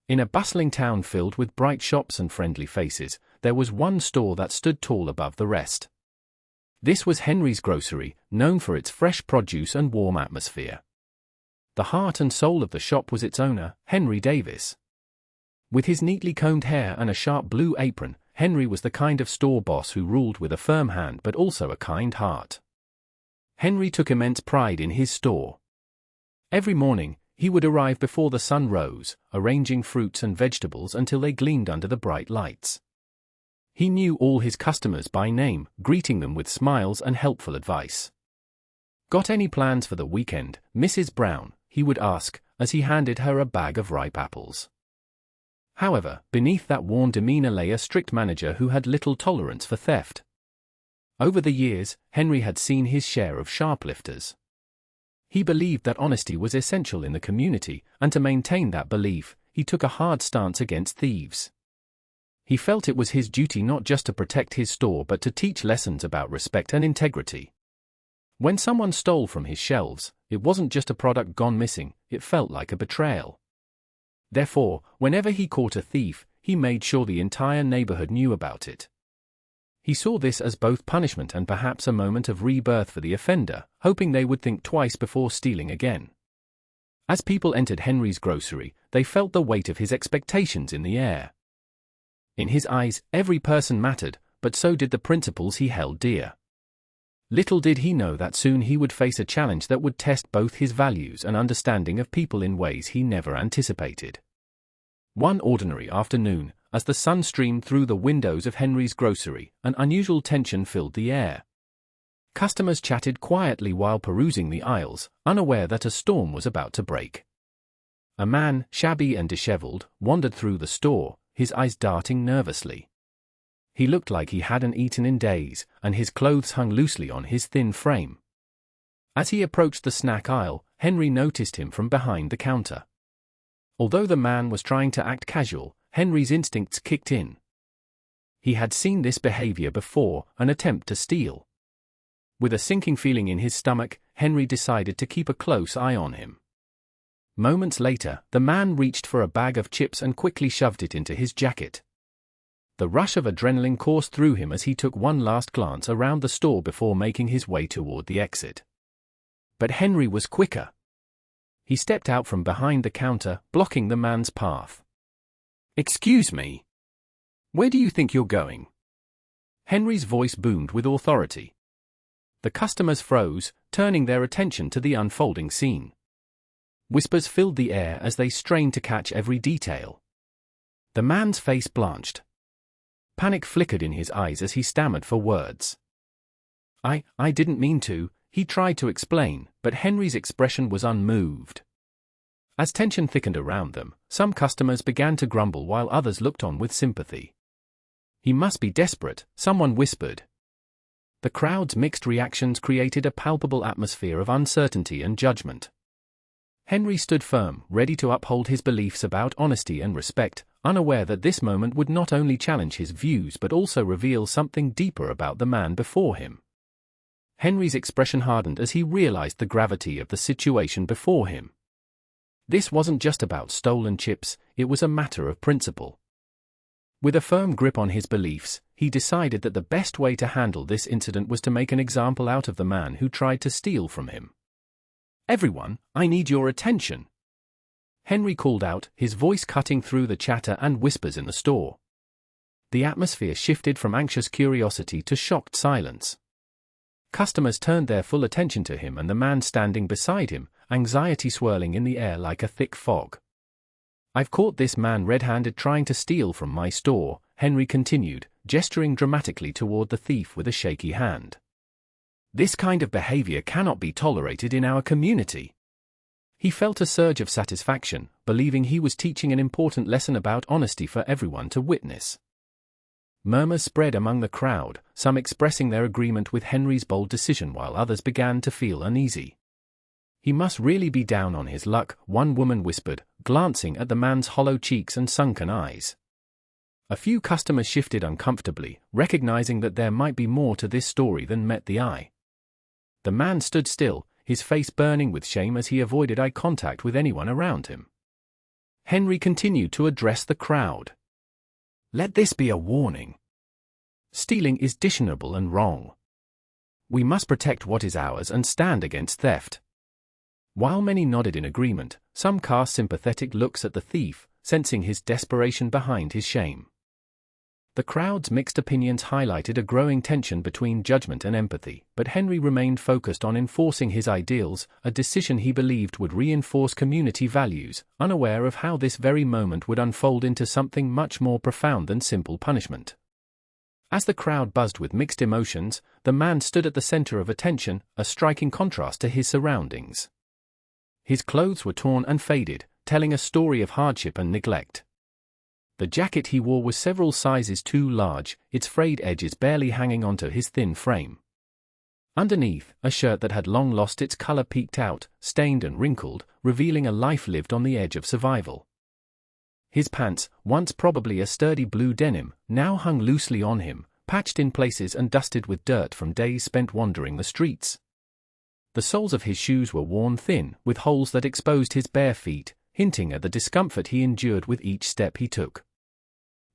In a bustling town filled with bright shops and friendly faces, there was one store that stood tall above the rest. This was Henry's Grocery, known for its fresh produce and warm atmosphere. The heart and soul of the shop was its owner, Henry Davis. With his neatly combed hair and a sharp blue apron, Henry was the kind of store boss who ruled with a firm hand but also a kind heart. Henry took immense pride in his store. Every morning, he would arrive before the sun rose, arranging fruits and vegetables until they gleamed under the bright lights. He knew all his customers by name, greeting them with smiles and helpful advice. "Got any plans for the weekend, Mrs. Brown?" he would ask, as he handed her a bag of ripe apples. However, beneath that warm demeanor lay a strict manager who had little tolerance for theft. Over the years, Henry had seen his share of shoplifters. He believed that honesty was essential in the community, and to maintain that belief, he took a hard stance against thieves. He felt it was his duty not just to protect his store but to teach lessons about respect and integrity. When someone stole from his shelves, it wasn't just a product gone missing, it felt like a betrayal. Therefore, whenever he caught a thief, he made sure the entire neighborhood knew about it. He saw this as both punishment and perhaps a moment of rebirth for the offender, hoping they would think twice before stealing again. As people entered Henry's Grocery, they felt the weight of his expectations in the air. In his eyes, every person mattered, but so did the principles he held dear. Little did he know that soon he would face a challenge that would test both his values and understanding of people in ways he never anticipated. One ordinary afternoon, as the sun streamed through the windows of Henry's Grocery, an unusual tension filled the air. Customers chatted quietly while perusing the aisles, unaware that a storm was about to break. A man, shabby and disheveled, wandered through the store, his eyes darting nervously. He looked like he hadn't eaten in days, and his clothes hung loosely on his thin frame. As he approached the snack aisle, Henry noticed him from behind the counter. Although the man was trying to act casual, Henry's instincts kicked in. He had seen this behavior before, an attempt to steal. With a sinking feeling in his stomach, Henry decided to keep a close eye on him. Moments later, the man reached for a bag of chips and quickly shoved it into his jacket. The rush of adrenaline coursed through him as he took one last glance around the store before making his way toward the exit. But Henry was quicker. He stepped out from behind the counter, blocking the man's path. "Excuse me. Where do you think you're going?" Henry's voice boomed with authority. The customers froze, turning their attention to the unfolding scene. Whispers filled the air as they strained to catch every detail. The man's face blanched. Panic flickered in his eyes as he stammered for words. I didn't mean to," he tried to explain, but Henry's expression was unmoved. As tension thickened around them, some customers began to grumble while others looked on with sympathy. "He must be desperate," someone whispered. The crowd's mixed reactions created a palpable atmosphere of uncertainty and judgment. Henry stood firm, ready to uphold his beliefs about honesty and respect, unaware that this moment would not only challenge his views but also reveal something deeper about the man before him. Henry's expression hardened as he realized the gravity of the situation before him. This wasn't just about stolen chips, it was a matter of principle. With a firm grip on his beliefs, he decided that the best way to handle this incident was to make an example out of the man who tried to steal from him. "Everyone, I need your attention," Henry called out, his voice cutting through the chatter and whispers in the store. The atmosphere shifted from anxious curiosity to shocked silence. Customers turned their full attention to him and the man standing beside him, anxiety swirling in the air like a thick fog. "I've caught this man red-handed trying to steal from my store," Henry continued, gesturing dramatically toward the thief with a shaky hand. "This kind of behavior cannot be tolerated in our community." He felt a surge of satisfaction, believing he was teaching an important lesson about honesty for everyone to witness. Murmurs spread among the crowd, some expressing their agreement with Henry's bold decision while others began to feel uneasy. "He must really be down on his luck," one woman whispered, glancing at the man's hollow cheeks and sunken eyes. A few customers shifted uncomfortably, recognizing that there might be more to this story than met the eye. The man stood still, his face burning with shame as he avoided eye contact with anyone around him. Henry continued to address the crowd. "Let this be a warning. Stealing is dishonorable and wrong. We must protect what is ours and stand against theft." While many nodded in agreement, some cast sympathetic looks at the thief, sensing his desperation behind his shame. The crowd's mixed opinions highlighted a growing tension between judgment and empathy, but Henry remained focused on enforcing his ideals, a decision he believed would reinforce community values, unaware of how this very moment would unfold into something much more profound than simple punishment. As the crowd buzzed with mixed emotions, the man stood at the center of attention, a striking contrast to his surroundings. His clothes were torn and faded, telling a story of hardship and neglect. The jacket he wore was several sizes too large, its frayed edges barely hanging onto his thin frame. Underneath, a shirt that had long lost its color peeked out, stained and wrinkled, revealing a life lived on the edge of survival. His pants, once probably a sturdy blue denim, now hung loosely on him, patched in places and dusted with dirt from days spent wandering the streets. The soles of his shoes were worn thin, with holes that exposed his bare feet, hinting at the discomfort he endured with each step he took.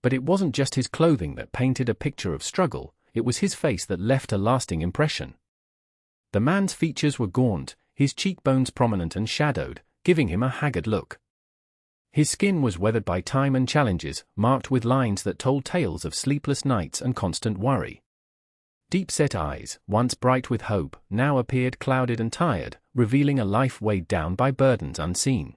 But it wasn't just his clothing that painted a picture of struggle, it was his face that left a lasting impression. The man's features were gaunt, his cheekbones prominent and shadowed, giving him a haggard look. His skin was weathered by time and challenges, marked with lines that told tales of sleepless nights and constant worry. Deep-set eyes, once bright with hope, now appeared clouded and tired, revealing a life weighed down by burdens unseen.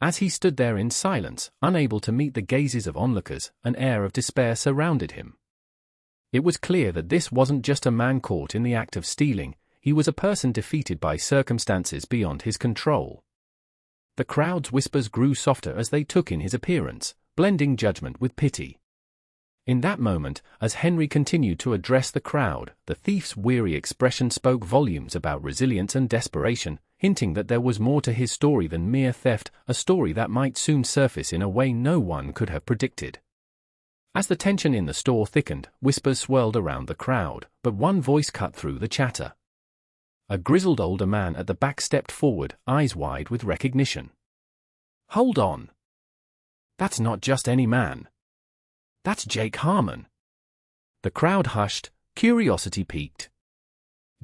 As he stood there in silence, unable to meet the gazes of onlookers, an air of despair surrounded him. It was clear that this wasn't just a man caught in the act of stealing, he was a person defeated by circumstances beyond his control. The crowd's whispers grew softer as they took in his appearance, blending judgment with pity. In that moment, as Henry continued to address the crowd, the thief's weary expression spoke volumes about resilience and desperation, hinting that there was more to his story than mere theft, a story that might soon surface in a way no one could have predicted. As the tension in the store thickened, whispers swirled around the crowd, but one voice cut through the chatter. A grizzled older man at the back stepped forward, eyes wide with recognition. "Hold on. That's not just any man. That's Jake Harmon." The crowd hushed, curiosity piqued.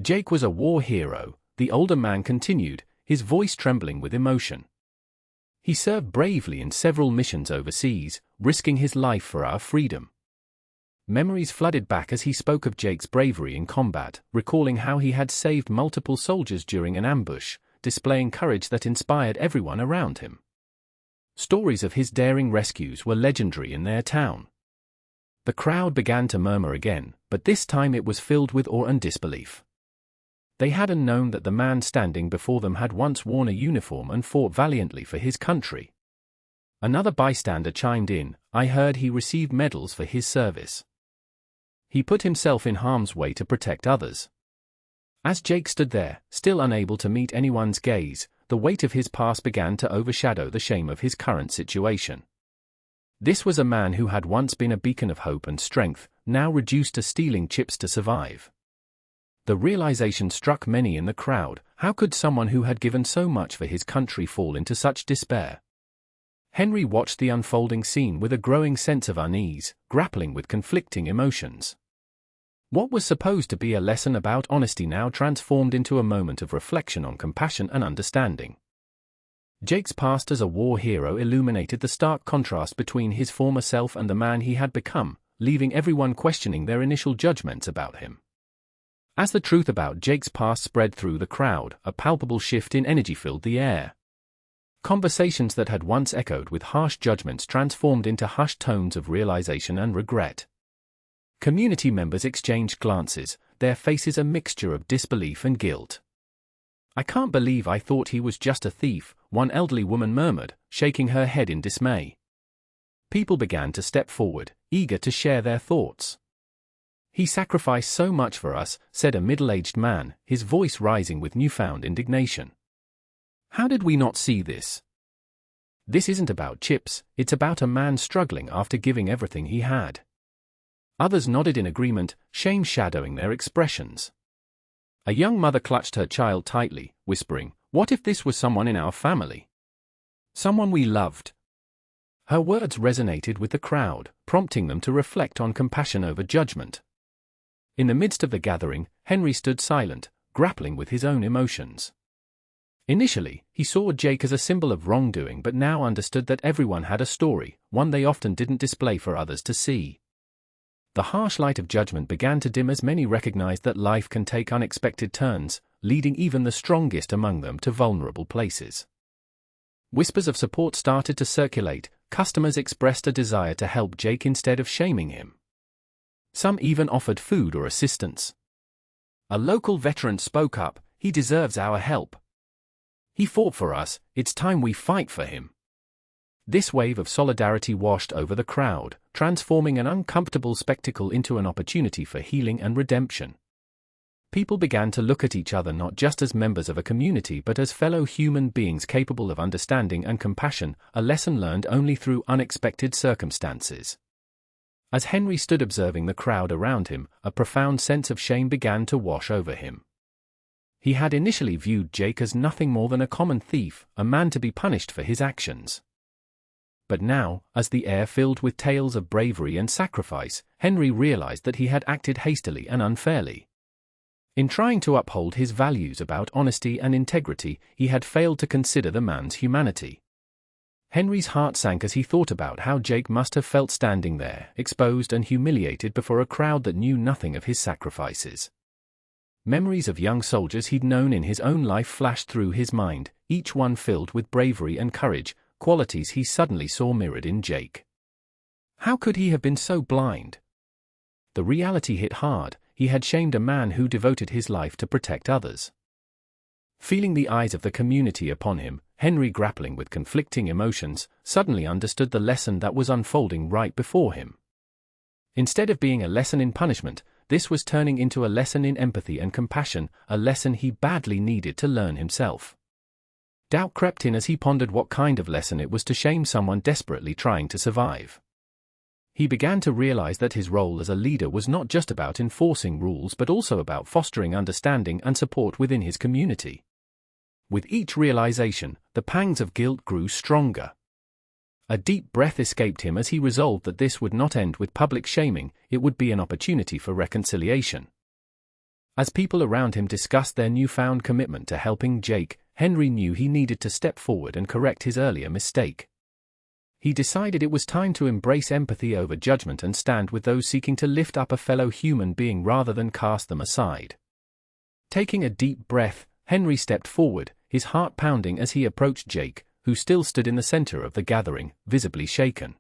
Jake was a war hero, the older man continued, his voice trembling with emotion. He served bravely in several missions overseas, risking his life for our freedom. Memories flooded back as he spoke of Jake's bravery in combat, recalling how he had saved multiple soldiers during an ambush, displaying courage that inspired everyone around him. Stories of his daring rescues were legendary in their town. The crowd began to murmur again, but this time it was filled with awe and disbelief. They hadn't known that the man standing before them had once worn a uniform and fought valiantly for his country. Another bystander chimed in, "I heard he received medals for his service. He put himself in harm's way to protect others." As Jake stood there, still unable to meet anyone's gaze, the weight of his past began to overshadow the shame of his current situation. This was a man who had once been a beacon of hope and strength, now reduced to stealing chips to survive. The realization struck many in the crowd: how could someone who had given so much for his country fall into such despair? Henry watched the unfolding scene with a growing sense of unease, grappling with conflicting emotions. What was supposed to be a lesson about honesty now transformed into a moment of reflection on compassion and understanding. Jake's past as a war hero illuminated the stark contrast between his former self and the man he had become, leaving everyone questioning their initial judgments about him. As the truth about Jake's past spread through the crowd, a palpable shift in energy filled the air. Conversations that had once echoed with harsh judgments transformed into hushed tones of realization and regret. Community members exchanged glances, their faces a mixture of disbelief and guilt. "I can't believe I thought he was just a thief," one elderly woman murmured, shaking her head in dismay. People began to step forward, eager to share their thoughts. "He sacrificed so much for us," said a middle-aged man, his voice rising with newfound indignation. "How did we not see this? This isn't about chips, it's about a man struggling after giving everything he had." Others nodded in agreement, shame shadowing their expressions. A young mother clutched her child tightly, whispering, "What if this was someone in our family?" Someone we loved. Her words resonated with the crowd, prompting them to reflect on compassion over judgment. In the midst of the gathering, Henry stood silent, grappling with his own emotions. Initially, he saw Jake as a symbol of wrongdoing but now understood that everyone had a story, one they often didn't display for others to see. The harsh light of judgment began to dim as many recognized that life can take unexpected turns, leading even the strongest among them to vulnerable places. Whispers of support started to circulate. Customers expressed a desire to help Jake instead of shaming him. Some even offered food or assistance. A local veteran spoke up, "He deserves our help. He fought for us, it's time we fight for him." This wave of solidarity washed over the crowd, transforming an uncomfortable spectacle into an opportunity for healing and redemption. People began to look at each other not just as members of a community but as fellow human beings capable of understanding and compassion, a lesson learned only through unexpected circumstances. As Henry stood observing the crowd around him, a profound sense of shame began to wash over him. He had initially viewed Jake as nothing more than a common thief, a man to be punished for his actions. But now, as the air filled with tales of bravery and sacrifice, Henry realized that he had acted hastily and unfairly. In trying to uphold his values about honesty and integrity, he had failed to consider the man's humanity. Henry's heart sank as he thought about how Jake must have felt standing there, exposed and humiliated before a crowd that knew nothing of his sacrifices. Memories of young soldiers he'd known in his own life flashed through his mind, each one filled with bravery and courage, qualities he suddenly saw mirrored in Jake. How could he have been so blind? The reality hit hard. He had shamed a man who devoted his life to protect others. Feeling the eyes of the community upon him, Henry, grappling with conflicting emotions, suddenly understood the lesson that was unfolding right before him. Instead of being a lesson in punishment, this was turning into a lesson in empathy and compassion, a lesson he badly needed to learn himself. Doubt crept in as he pondered what kind of lesson it was to shame someone desperately trying to survive. He began to realize that his role as a leader was not just about enforcing rules but also about fostering understanding and support within his community. With each realization, the pangs of guilt grew stronger. A deep breath escaped him as he resolved that this would not end with public shaming, it would be an opportunity for reconciliation. As people around him discussed their newfound commitment to helping Jake, Henry knew he needed to step forward and correct his earlier mistake. He decided it was time to embrace empathy over judgment and stand with those seeking to lift up a fellow human being rather than cast them aside. Taking a deep breath, Henry stepped forward, his heart pounding as he approached Jake, who still stood in the center of the gathering, visibly shaken.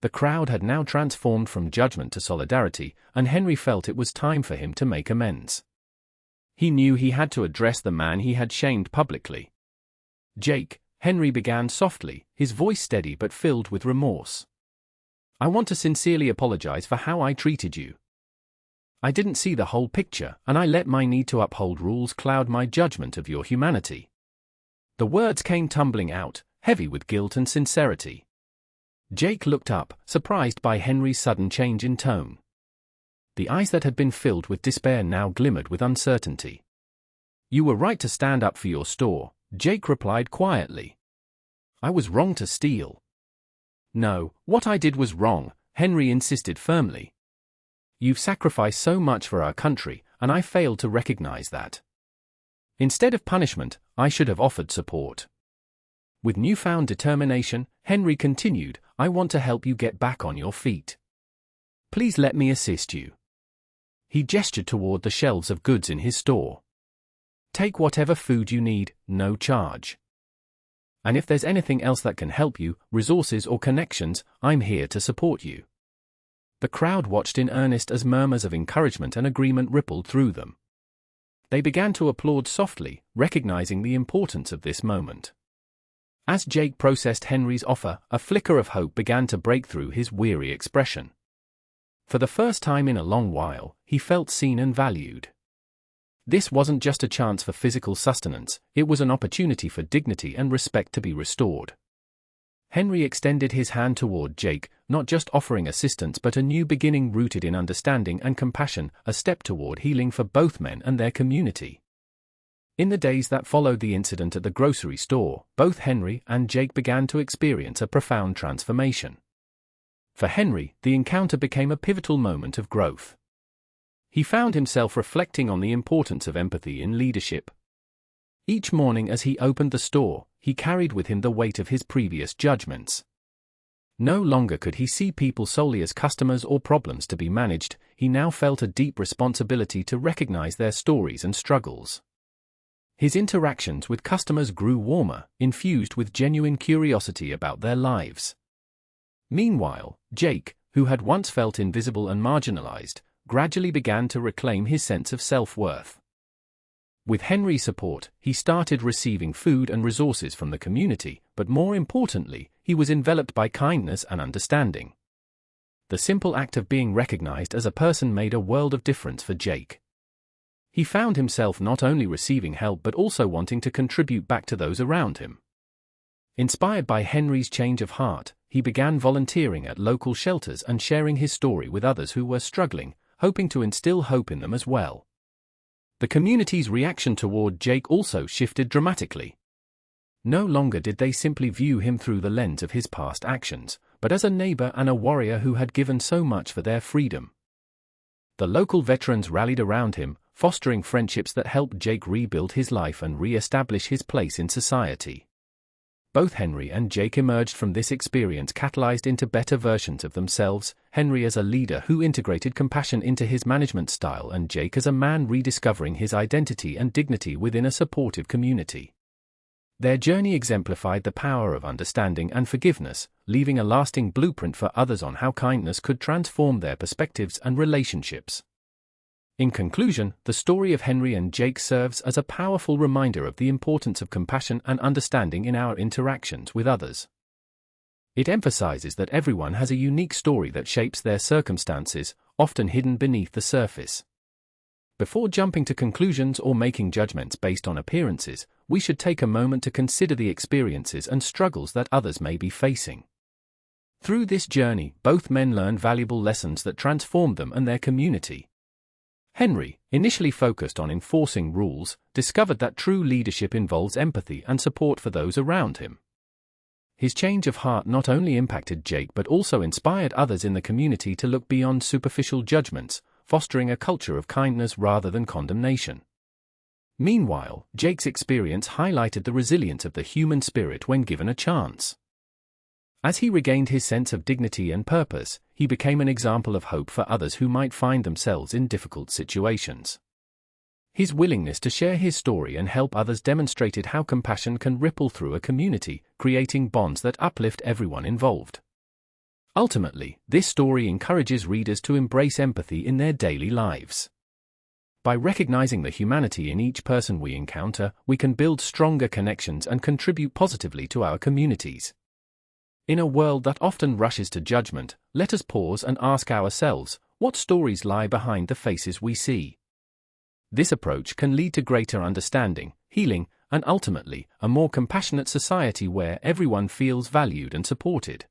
The crowd had now transformed from judgment to solidarity, and Henry felt it was time for him to make amends. He knew he had to address the man he had shamed publicly. "Jake," Henry began softly, his voice steady but filled with remorse. "I want to sincerely apologize for how I treated you. I didn't see the whole picture, and I let my need to uphold rules cloud my judgment of your humanity." The words came tumbling out, heavy with guilt and sincerity. Jake looked up, surprised by Henry's sudden change in tone. The eyes that had been filled with despair now glimmered with uncertainty. "You were right to stand up for your store," Jake replied quietly. "I was wrong to steal." "No, what I did was wrong," Henry insisted firmly. "You've sacrificed so much for our country, and I failed to recognize that. Instead of punishment, I should have offered support." With newfound determination, Henry continued, "I want to help you get back on your feet. Please let me assist you." He gestured toward the shelves of goods in his store. "Take whatever food you need, no charge. And if there's anything else that can help you, resources or connections, I'm here to support you." The crowd watched in earnest as murmurs of encouragement and agreement rippled through them. They began to applaud softly, recognizing the importance of this moment. As Jake processed Henry's offer, a flicker of hope began to break through his weary expression. For the first time in a long while, he felt seen and valued. This wasn't just a chance for physical sustenance, it was an opportunity for dignity and respect to be restored. Henry extended his hand toward Jake, not just offering assistance but a new beginning rooted in understanding and compassion, a step toward healing for both men and their community. In the days that followed the incident at the grocery store, both Henry and Jake began to experience a profound transformation. For Henry, the encounter became a pivotal moment of growth. He found himself reflecting on the importance of empathy in leadership. Each morning as he opened the store, he carried with him the weight of his previous judgments. No longer could he see people solely as customers or problems to be managed, he now felt a deep responsibility to recognize their stories and struggles. His interactions with customers grew warmer, infused with genuine curiosity about their lives. Meanwhile, Jake, who had once felt invisible and marginalized, gradually began to reclaim his sense of self-worth. With Henry's support, he started receiving food and resources from the community, but more importantly, he was enveloped by kindness and understanding. The simple act of being recognized as a person made a world of difference for Jake. He found himself not only receiving help but also wanting to contribute back to those around him. Inspired by Henry's change of heart, he began volunteering at local shelters and sharing his story with others who were struggling, hoping to instill hope in them as well. The community's reaction toward Jake also shifted dramatically. No longer did they simply view him through the lens of his past actions, but as a neighbor and a warrior who had given so much for their freedom. The local veterans rallied around him, fostering friendships that helped Jake rebuild his life and re-establish his place in society. Both Henry and Jake emerged from this experience catalyzed into better versions of themselves, Henry as a leader who integrated compassion into his management style and Jake as a man rediscovering his identity and dignity within a supportive community. Their journey exemplified the power of understanding and forgiveness, leaving a lasting blueprint for others on how kindness could transform their perspectives and relationships. In conclusion, the story of Henry and Jake serves as a powerful reminder of the importance of compassion and understanding in our interactions with others. It emphasizes that everyone has a unique story that shapes their circumstances, often hidden beneath the surface. Before jumping to conclusions or making judgments based on appearances, we should take a moment to consider the experiences and struggles that others may be facing. Through this journey, both men learned valuable lessons that transformed them and their community. Henry, initially focused on enforcing rules, discovered that true leadership involves empathy and support for those around him. His change of heart not only impacted Jake but also inspired others in the community to look beyond superficial judgments, fostering a culture of kindness rather than condemnation. Meanwhile, Jake's experience highlighted the resilience of the human spirit when given a chance. As he regained his sense of dignity and purpose, he became an example of hope for others who might find themselves in difficult situations. His willingness to share his story and help others demonstrated how compassion can ripple through a community, creating bonds that uplift everyone involved. Ultimately, this story encourages readers to embrace empathy in their daily lives. By recognizing the humanity in each person we encounter, we can build stronger connections and contribute positively to our communities. In a world that often rushes to judgment, let us pause and ask ourselves, what stories lie behind the faces we see? This approach can lead to greater understanding, healing, and ultimately, a more compassionate society where everyone feels valued and supported.